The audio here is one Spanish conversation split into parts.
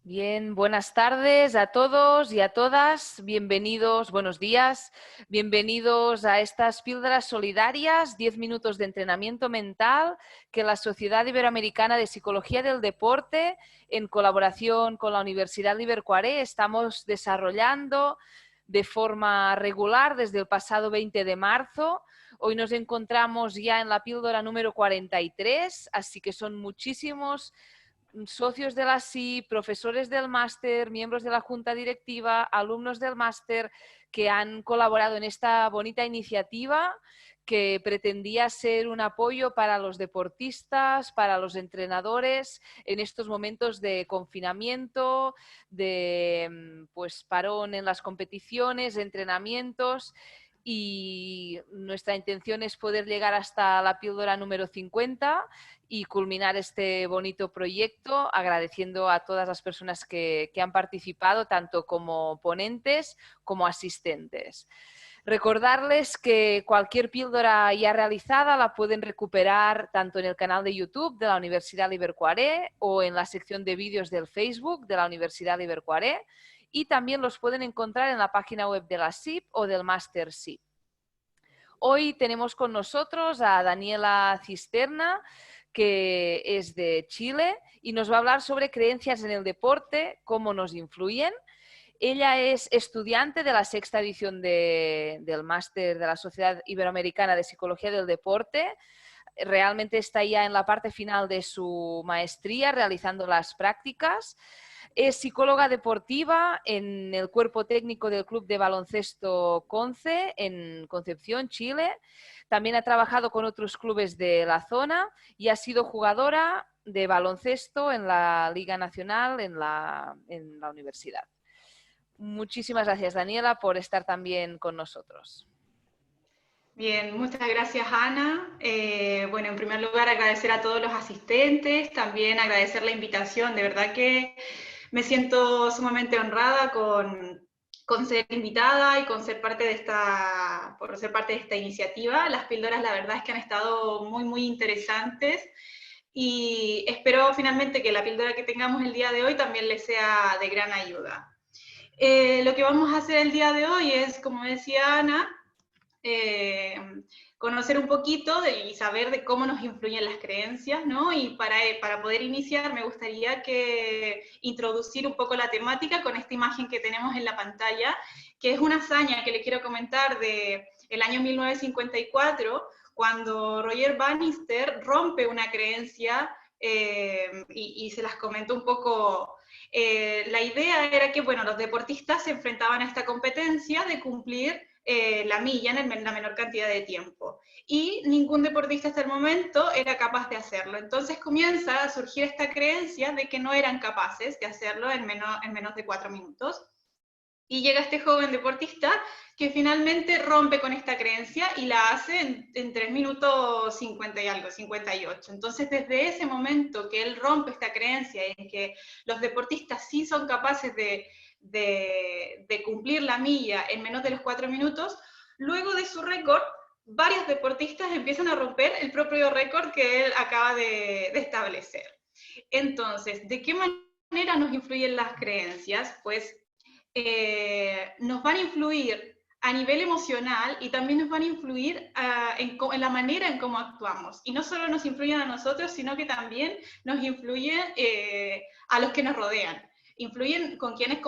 Bien, buenas tardes a todos y a todas. Bienvenidos, buenos días. Bienvenidos a estas píldoras solidarias, 10 minutos de entrenamiento mental que la Sociedad Iberoamericana de Psicología del Deporte, en colaboración con la Universidad Ibercuaré, estamos desarrollando de forma regular desde el pasado 20 de marzo. Hoy nos encontramos ya en la píldora número 43, así que son muchísimos socios de la SI, profesores del máster, miembros de la junta directiva, alumnos del máster que han colaborado en esta bonita iniciativa que pretendía ser un apoyo para los deportistas, para los entrenadores en estos momentos de confinamiento, de pues parón en las competiciones, entrenamientos. Y nuestra intención es poder llegar hasta la píldora número 50 y culminar este bonito proyecto, agradeciendo a todas las personas que han participado, tanto como ponentes como asistentes. Recordarles que cualquier píldora ya realizada la pueden recuperar tanto en el canal de YouTube de la Universidad Ibercuaré o en la sección de vídeos del Facebook de la Universidad Ibercuaré, y también los pueden encontrar en la página web de la SIP o del Máster SIP. Hoy tenemos con nosotros a Daniela Cisterna, que es de Chile y nos va a hablar sobre creencias en el deporte, cómo nos influyen. Ella es estudiante de la sexta edición del máster de la Sociedad Iberoamericana de Psicología del Deporte. Realmente está ya en la parte final de su maestría, realizando las prácticas. Es psicóloga deportiva en el cuerpo técnico del Club de Baloncesto Conce, en Concepción, Chile. También ha trabajado con otros clubes de la zona y ha sido jugadora de baloncesto en la Liga Nacional en la universidad. Muchísimas gracias, Daniela, por estar también con nosotros. Bien, muchas gracias, Ana. Bueno, en primer lugar, agradecer a todos los asistentes, también agradecer la invitación. De verdad que me siento sumamente honrada con ser invitada y con ser parte de por ser parte de esta iniciativa. Las píldoras, la verdad es que han estado muy interesantes y espero finalmente que la píldora que tengamos el día de hoy también les sea de gran ayuda. Lo que vamos a hacer el día de hoy es, como decía Ana, conocer un poquito y saber de cómo nos influyen las creencias, ¿no? Y para poder iniciar me gustaría introducir un poco la temática con esta imagen que tenemos en la pantalla, que es una hazaña que le quiero comentar del año 1954, cuando Roger Bannister rompe una creencia y se las comento un poco. La idea era que, bueno, los deportistas se enfrentaban a esta competencia de cumplir la milla en la menor cantidad de tiempo. Y ningún deportista hasta el momento era capaz de hacerlo. Entonces comienza a surgir esta creencia de que no eran capaces de hacerlo en menos de 4 minutos. Y llega este joven deportista que finalmente rompe con esta creencia y la hace en 3 minutos 50 y algo, 58. Entonces, desde ese momento que él rompe esta creencia en que los deportistas sí son capaces de cumplir la milla en menos de los 4 minutos, luego de su récord, varios deportistas empiezan a romper el propio récord que él acaba de establecer. Entonces, ¿de qué manera nos influyen las creencias? Pues nos van a influir a nivel emocional y también nos van a influir en la manera en cómo actuamos. Y no solo nos influyen a nosotros, sino que también nos influyen a los que nos rodean. Influyen con quienes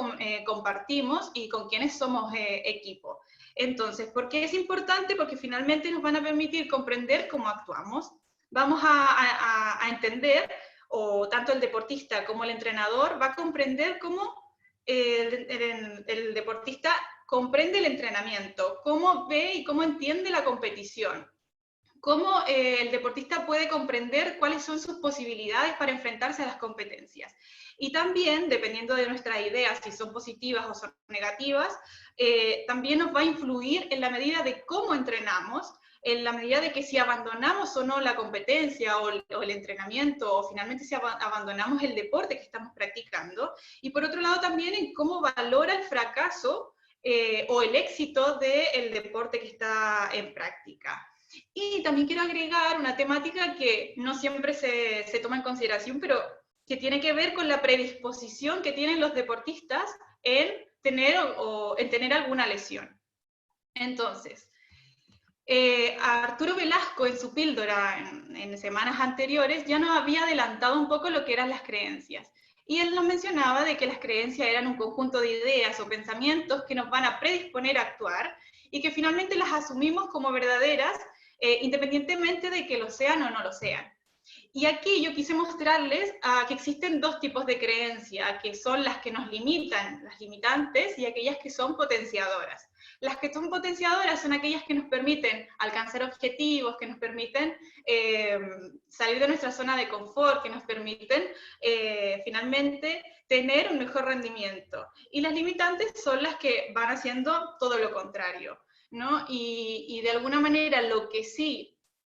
compartimos y con quienes somos equipo. Entonces, ¿por qué es importante? Porque finalmente nos van a permitir comprender cómo actuamos. Vamos a entender, o tanto el deportista como el entrenador va a comprender cómo el deportista comprende el entrenamiento, cómo ve y cómo entiende la competición, cómo el deportista puede comprender cuáles son sus posibilidades para enfrentarse a las competencias. Y también, dependiendo de nuestras ideas, si son positivas o son negativas, también nos va a influir en la medida de cómo entrenamos, en la medida de que si abandonamos o no la competencia o el entrenamiento, o finalmente si abandonamos el deporte que estamos practicando, y por otro lado también en cómo valora el fracaso o el éxito del deporte que está en práctica. Y también quiero agregar una temática que no siempre se toma en consideración, pero que tiene que ver con la predisposición que tienen los deportistas en tener alguna lesión. Entonces, a Arturo Velasco en su píldora en semanas anteriores ya nos había adelantado un poco lo que eran las creencias. Y él nos mencionaba de que las creencias eran un conjunto de ideas o pensamientos que nos van a predisponer a actuar y que finalmente las asumimos como verdaderas, independientemente de que lo sean o no lo sean. Y aquí yo quise mostrarles que existen dos tipos de creencia, que son las que nos limitan, las limitantes, y aquellas que son potenciadoras. Las que son potenciadoras son aquellas que nos permiten alcanzar objetivos, que nos permiten salir de nuestra zona de confort, que nos permiten finalmente tener un mejor rendimiento. Y las limitantes son las que van haciendo todo lo contrario, ¿no? Y de alguna manera lo que sí,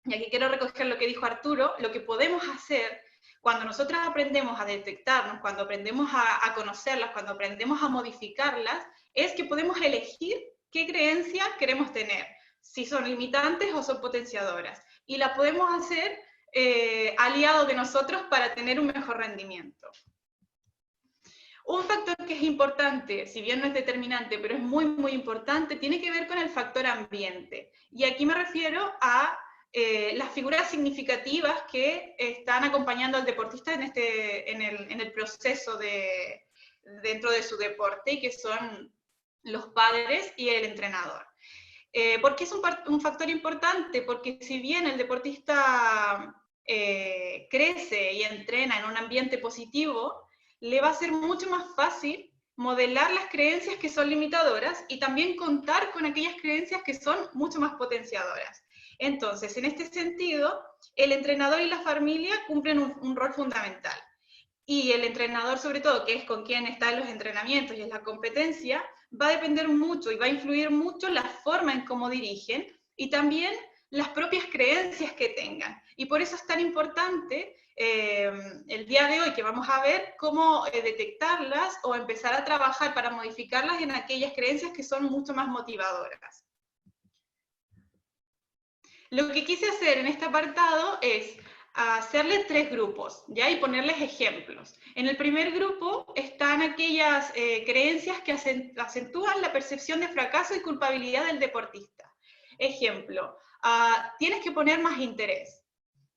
y aquí quiero recoger lo que dijo Arturo, lo que podemos hacer cuando nosotros aprendemos a detectarnos, cuando aprendemos a conocerlas, cuando aprendemos a modificarlas, es que podemos elegir qué creencia queremos tener, si son limitantes o son potenciadoras. Y la podemos hacer aliado de nosotros para tener un mejor rendimiento. Un factor que es importante, si bien no es determinante, pero es muy, muy importante, tiene que ver con el factor ambiente. Y aquí me refiero a las figuras significativas que están acompañando al deportista en el proceso dentro de su deporte, y que son los padres y el entrenador. ¿Por qué es un factor importante? Porque si bien el deportista crece y entrena en un ambiente positivo, le va a ser mucho más fácil modelar las creencias que son limitadoras y también contar con aquellas creencias que son mucho más potenciadoras. Entonces, en este sentido, el entrenador y la familia cumplen un rol fundamental. Y el entrenador, sobre todo, que es con quien están los entrenamientos y en la competencia, va a depender mucho y va a influir mucho la forma en cómo dirigen y también las propias creencias que tengan. Y por eso es tan importante el día de hoy que vamos a ver cómo detectarlas o empezar a trabajar para modificarlas en aquellas creencias que son mucho más motivadoras. Lo que quise hacer en este apartado es hacerle 3 grupos, ¿ya? Y ponerles ejemplos. En el primer grupo están aquellas creencias que acentúan la percepción de fracaso y culpabilidad del deportista. Ejemplo, tienes que poner más interés.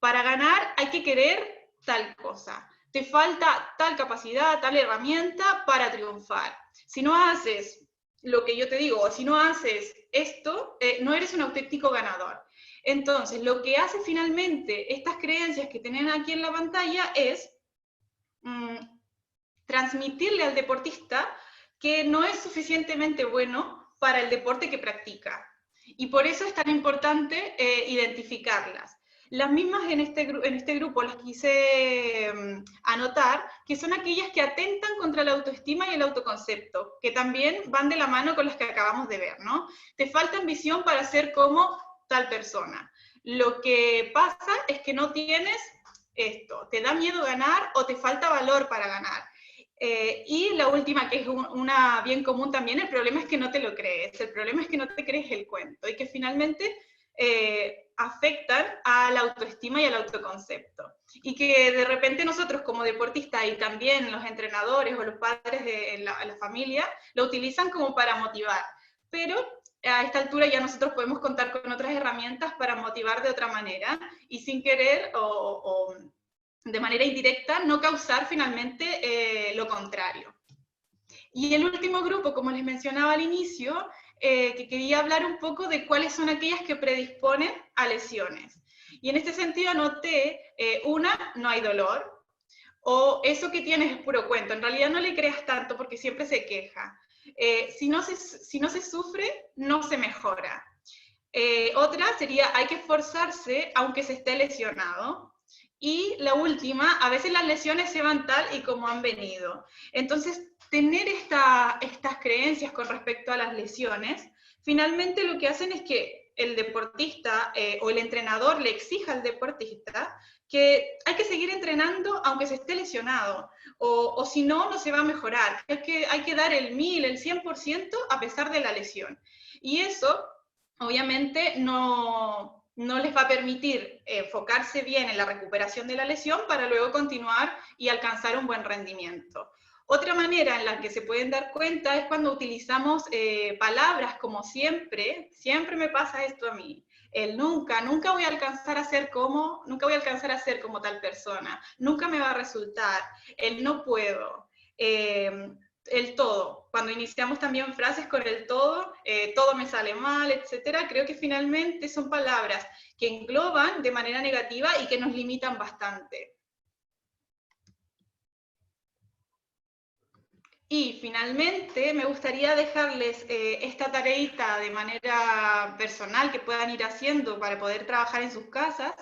Para ganar hay que querer tal cosa. Te falta tal capacidad, tal herramienta para triunfar. Si no haces lo que yo te digo, o si no haces esto, no eres un auténtico ganador. Entonces, lo que hace finalmente estas creencias que tienen aquí en la pantalla es transmitirle al deportista que no es suficientemente bueno para el deporte que practica. Y por eso es tan importante identificarlas. Las mismas en este grupo las quise anotar, que son aquellas que atentan contra la autoestima y el autoconcepto, que también van de la mano con las que acabamos de ver, ¿no? Te falta ambición para ser como tal persona. Lo que pasa es que no tienes esto, te da miedo ganar o te falta valor para ganar. Y la última, que es una bien común también, el problema es que no te lo crees, el problema es que no te crees el cuento y que finalmente afectan a la autoestima y al autoconcepto. Y que de repente nosotros como deportistas y también los entrenadores o los padres de la familia lo utilizan como para motivar. Pero a esta altura ya nosotros podemos contar con otras herramientas para motivar de otra manera y sin querer o de manera indirecta no causar finalmente lo contrario. Y el último grupo, como les mencionaba al inicio, que quería hablar un poco de cuáles son aquellas que predisponen a lesiones. Y en este sentido anoté, no hay dolor, o eso que tienes es puro cuento, en realidad no le creas tanto porque siempre se queja. Si no se sufre, no se mejora. Otra sería, hay que esforzarse aunque se esté lesionado. Y la última, a veces las lesiones se van tal y como han venido. Entonces, tener estas creencias con respecto a las lesiones, finalmente lo que hacen es que el deportista o el entrenador le exija al deportista que hay que seguir entrenando aunque se esté lesionado, o si no, no se va a mejorar. Hay que dar el 1000, el 100% a pesar de la lesión. Y eso, obviamente, no no les va a permitir enfocarse bien en la recuperación de la lesión para luego continuar y alcanzar un buen rendimiento. Otra manera en la que se pueden dar cuenta es cuando utilizamos palabras como siempre, siempre me pasa esto a mí, el nunca, nunca voy a alcanzar a ser como, nunca voy a alcanzar a ser como tal persona, nunca me va a resultar, el no puedo, el todo. Cuando iniciamos también frases con el todo me sale mal, etcétera, creo que finalmente son palabras que engloban de manera negativa y que nos limitan bastante. Y finalmente me gustaría dejarles esta tareita de manera personal que puedan ir haciendo para poder trabajar en sus casas,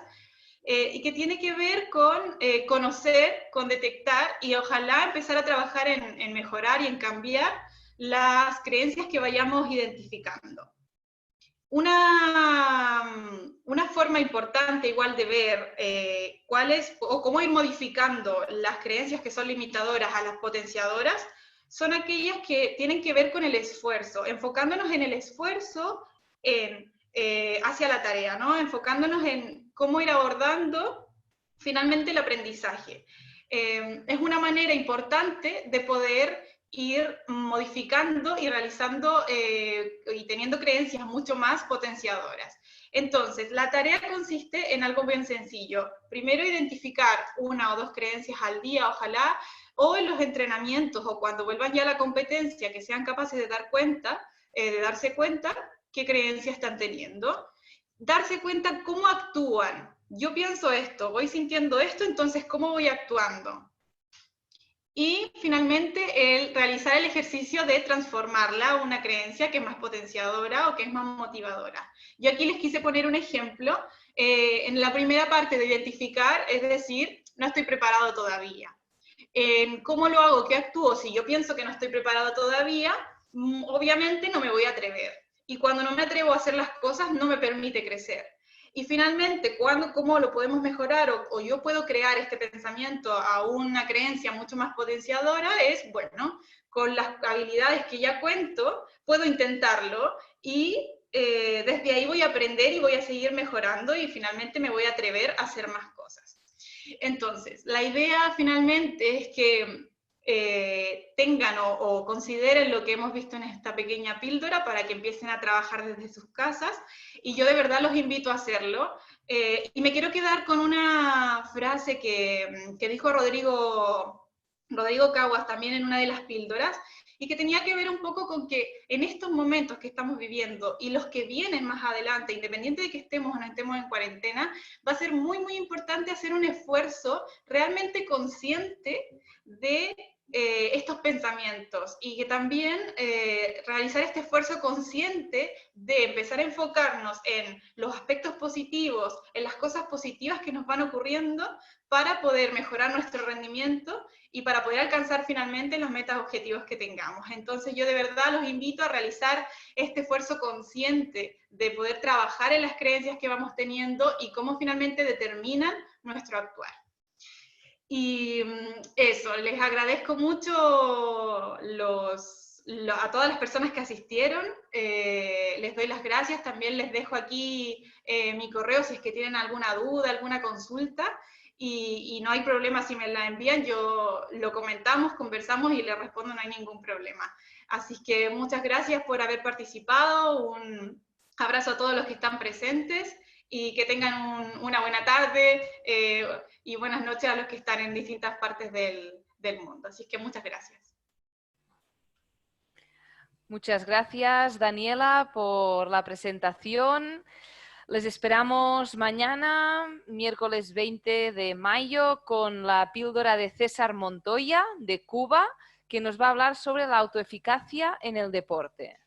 y que tiene que ver con conocer, con detectar y ojalá empezar a trabajar en mejorar y en cambiar las creencias que vayamos identificando. Una forma importante igual de ver cuál es o cómo ir modificando las creencias que son limitadoras a las potenciadoras son aquellas que tienen que ver con el esfuerzo, enfocándonos en el esfuerzo hacia la tarea, ¿no? Enfocándonos en cómo ir abordando finalmente el aprendizaje. Es una manera importante de poder ir modificando y realizando y teniendo creencias mucho más potenciadoras. Entonces, la tarea consiste en algo bien sencillo. Primero, identificar una o dos creencias al día, ojalá, o en los entrenamientos, o cuando vuelvan ya a la competencia, que sean capaces de darse cuenta qué creencias están teniendo. Darse cuenta cómo actúan. Yo pienso esto, voy sintiendo esto, entonces, ¿cómo voy actuando? Y finalmente, el realizar el ejercicio de transformarla a una creencia que es más potenciadora o que es más motivadora. Yo aquí les quise poner un ejemplo. En la primera parte de identificar, es decir, no estoy preparado todavía. ¿Cómo lo hago? ¿Qué actúo? Si yo pienso que no estoy preparado todavía, obviamente no me voy a atrever. Y cuando no me atrevo a hacer las cosas, no me permite crecer. Y finalmente, ¿cómo lo podemos mejorar o yo puedo crear este pensamiento a una creencia mucho más potenciadora? Es, bueno, con las habilidades que ya cuento, puedo intentarlo y desde ahí voy a aprender y voy a seguir mejorando y finalmente me voy a atrever a hacer más cosas. Entonces, la idea finalmente es que tengan o consideren lo que hemos visto en esta pequeña píldora para que empiecen a trabajar desde sus casas, y yo de verdad los invito a hacerlo. Y me quiero quedar con una frase que dijo Rodrigo Caguas también en una de las píldoras, y que tenía que ver un poco con que en estos momentos que estamos viviendo y los que vienen más adelante, independiente de que estemos o no estemos en cuarentena, va a ser muy, muy importante hacer un esfuerzo realmente consciente de estos pensamientos y que también realizar este esfuerzo consciente de empezar a enfocarnos en los aspectos positivos, en las cosas positivas que nos van ocurriendo para poder mejorar nuestro rendimiento y para poder alcanzar finalmente los metas objetivos que tengamos. Entonces yo de verdad los invito a realizar este esfuerzo consciente de poder trabajar en las creencias que vamos teniendo y cómo finalmente determinan nuestro actuar. Y eso, les agradezco mucho a todas las personas que asistieron, les doy las gracias, también les dejo aquí mi correo si es que tienen alguna duda, alguna consulta, y no hay problema si me la envían, yo lo comentamos, conversamos y les respondo, no hay ningún problema. Así que muchas gracias por haber participado, un abrazo a todos los que están presentes, y que tengan una buena tarde y buenas noches a los que están en distintas partes del mundo. Así que muchas gracias. Muchas gracias, Daniela, por la presentación. Les esperamos mañana, miércoles 20 de mayo, con la píldora de César Montoya, de Cuba, que nos va a hablar sobre la autoeficacia en el deporte.